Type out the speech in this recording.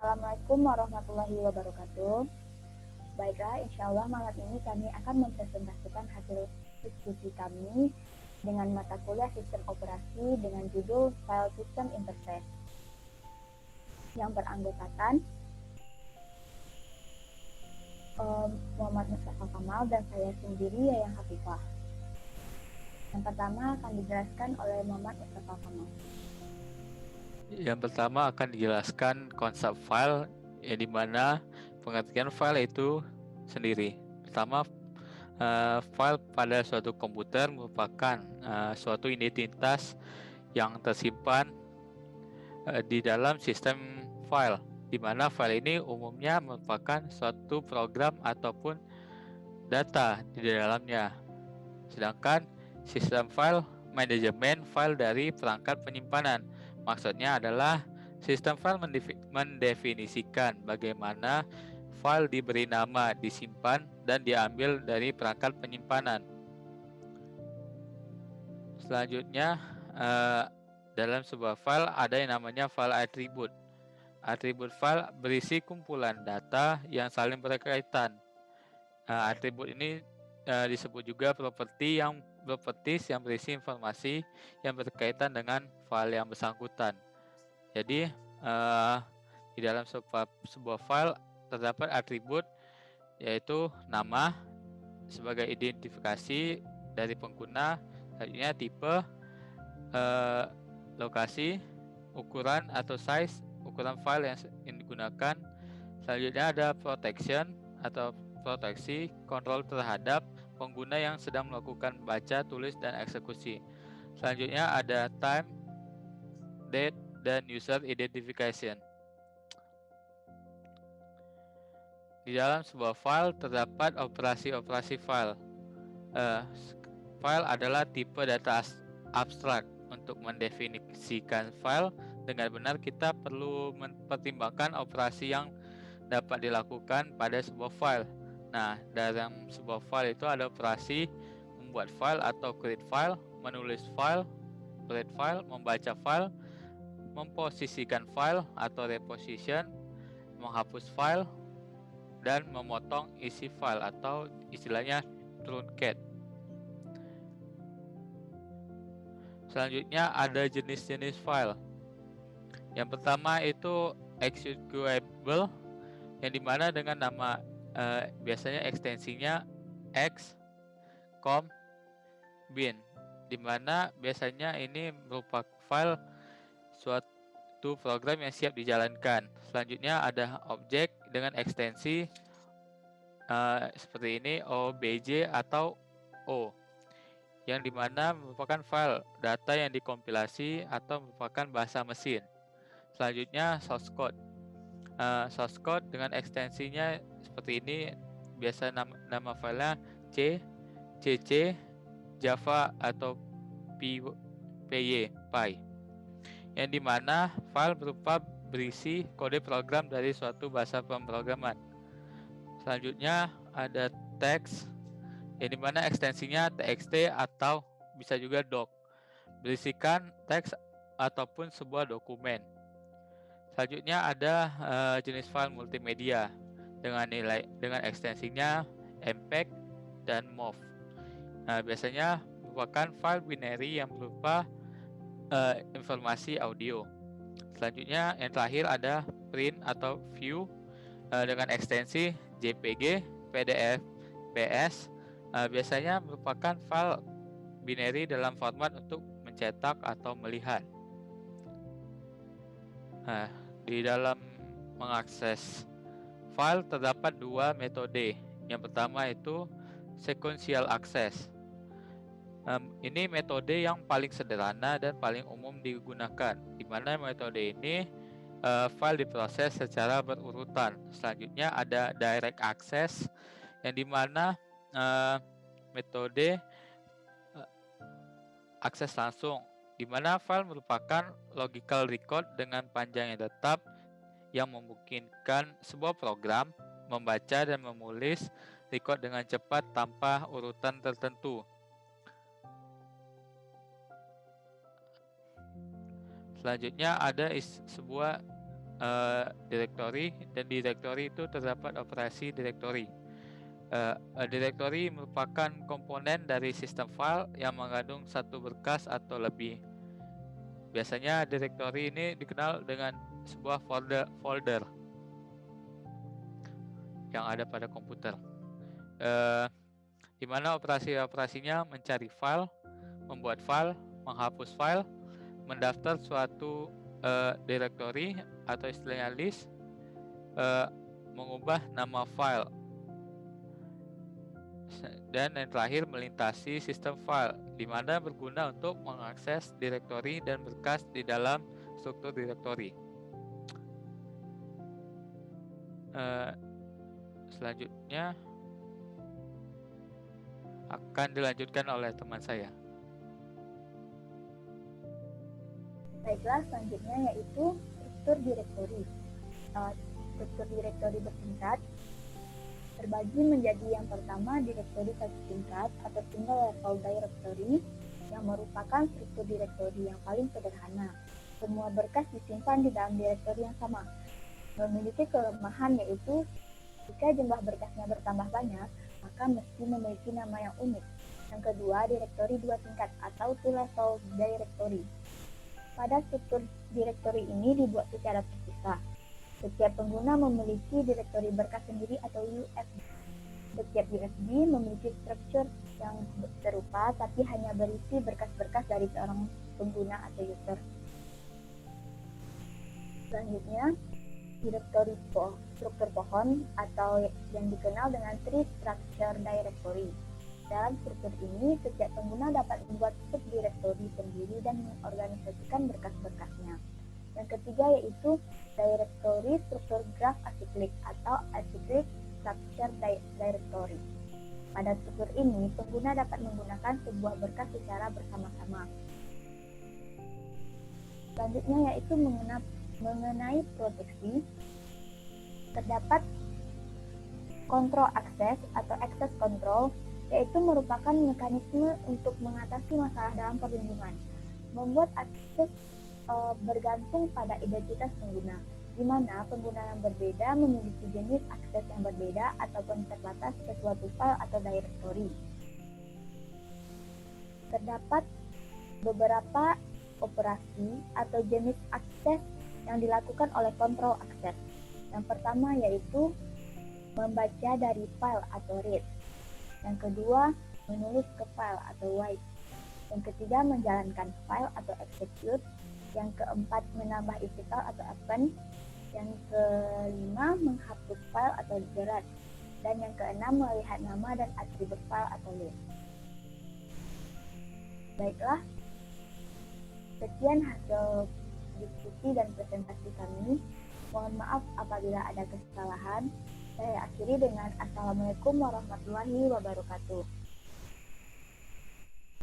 Assalamualaikum warahmatullahi wabarakatuh. Baiklah, insya Allah malam ini kami akan mempresentasikan hasil diskusi kami dengan mata kuliah sistem operasi dengan judul File System Interface yang beranggotakan Muhammad Mustafa Kamal dan saya sendiri, Yayang Hafifah. Yang pertama akan dijelaskan oleh Muhammad Mustafa Kamal. Yang pertama akan dijelaskan konsep file, yang dimana pengertian file itu sendiri. Pertama, file pada suatu komputer merupakan suatu identitas yang tersimpan di dalam sistem file, di mana file ini umumnya merupakan suatu program ataupun data di dalamnya. Sedangkan sistem file manajemen file dari perangkat penyimpanan. Maksudnya adalah sistem file mendefinisikan bagaimana file diberi nama, disimpan, dan diambil dari perangkat penyimpanan. Selanjutnya, dalam sebuah file ada yang namanya file atribut. Atribut file berisi kumpulan data yang saling berkaitan. Atribut ini disebut juga properties yang berisi informasi yang berkaitan dengan file yang bersangkutan. Jadi di dalam sebuah file terdapat atribut, yaitu nama sebagai identifikasi dari pengguna, selanjutnya tipe, lokasi, ukuran atau size ukuran file yang digunakan. Selanjutnya ada protection atau proteksi kontrol terhadap pengguna yang sedang melakukan baca, tulis, dan eksekusi. Selanjutnya ada time, date, dan user identification. Di dalam sebuah file terdapat operasi-operasi file. File adalah tipe data abstrak. Untuk mendefinisikan file dengan benar, kita perlu mempertimbangkan operasi yang dapat dilakukan pada sebuah file. Nah, dalam sebuah file itu ada operasi membuat file atau create file, menulis file, create file, membaca file, memposisikan file atau reposition, menghapus file, dan memotong isi file atau istilahnya truncate. Selanjutnya ada jenis-jenis file. Yang pertama itu executable, yang dimana dengan nama biasanya ekstensinya X, com, bin, dimana biasanya ini merupakan file suatu program yang siap dijalankan. Selanjutnya ada objek dengan ekstensi seperti ini, obj atau o, yang dimana merupakan file data yang dikompilasi atau merupakan bahasa mesin. Selanjutnya source code. Source code dengan ekstensinya seperti ini, biasa nama filenya C, CC, Java atau PY, yang dimana file berupa berisi kode program dari suatu bahasa pemrograman. Selanjutnya ada text, yang dimana ekstensinya txt atau bisa juga doc, berisikan teks ataupun sebuah dokumen. Selanjutnya ada jenis file multimedia dengan ekstensinya MPEG dan MOV. Nah, biasanya merupakan file binary yang berupa informasi audio. Selanjutnya yang terakhir ada print atau view dengan ekstensi JPG, PDF, PS. Biasanya merupakan file binary dalam format untuk mencetak atau melihat. Di dalam mengakses file terdapat dua metode. Yang pertama itu sequential access. Ini metode yang paling sederhana dan paling umum digunakan, di mana metode ini file diproses secara berurutan. Selanjutnya ada direct access, yang dimana metode akses langsung, di mana file merupakan logical record dengan panjang yang tetap yang memungkinkan sebuah program membaca dan menulis record dengan cepat tanpa urutan tertentu. Selanjutnya ada sebuah direktori, dan di direktori itu terdapat operasi direktori. Direktori merupakan komponen dari sistem file yang mengandung satu berkas atau lebih. Biasanya direktori ini dikenal dengan sebuah folder yang ada pada komputer, di mana operasinya mencari file, membuat file, menghapus file, mendaftar suatu direktori atau istilahnya list, mengubah nama file, dan yang terakhir melintasi sistem file, di mana berguna untuk mengakses direktori dan berkas di dalam struktur direktori. Selanjutnya akan dilanjutkan oleh teman saya. Baiklah, selanjutnya yaitu struktur direktori. Struktur direktori bertingkat terbagi menjadi yang pertama direktori satu tingkat atau single level directory, yang merupakan struktur direktori yang paling sederhana. Semua berkas disimpan di dalam direktori yang sama. Memiliki kelemahan yaitu jika jumlah berkasnya bertambah banyak, maka mesti memiliki nama yang unik. Yang kedua, direktori dua tingkat atau two level directory. Pada struktur direktori ini dibuat secara terpisah. Setiap pengguna memiliki direktori berkas sendiri atau USB. Setiap USB memiliki struktur yang serupa, tapi hanya berisi berkas-berkas dari seorang pengguna atau user. Selanjutnya, direktori struktur pohon atau yang dikenal dengan tree structure directory. Dalam struktur ini, setiap pengguna dapat membuat subdirektori sendiri dan mengorganisasikan berkas-berkasnya. Yang ketiga yaitu direktori struktur graph acyclic atau acyclic structure directory. Pada struktur ini, pengguna dapat menggunakan sebuah berkas secara bersama-sama. Selanjutnya yaitu mengenai proteksi. Terdapat kontrol akses atau access control, yaitu merupakan mekanisme untuk mengatasi masalah dalam perlindungan. Membuat akses bergantung pada identitas pengguna, di mana pengguna yang berbeda memiliki jenis akses yang berbeda ataupun terbatas ke suatu file atau directory. Terdapat beberapa operasi atau jenis akses yang dilakukan oleh kontrol akses. Yang pertama yaitu membaca dari file atau read. Yang kedua, menulis ke file atau write. Yang ketiga, menjalankan file atau execute. Yang keempat, menambah isi file atau append. Yang kelima, menghapus file atau delete. Dan yang keenam, melihat nama dan atribut file atau list. Baiklah, sekian hasil diskusi dan presentasi kami. Mohon maaf apabila ada kesalahan. Saya akhiri dengan Assalamualaikum warahmatullahi wabarakatuh.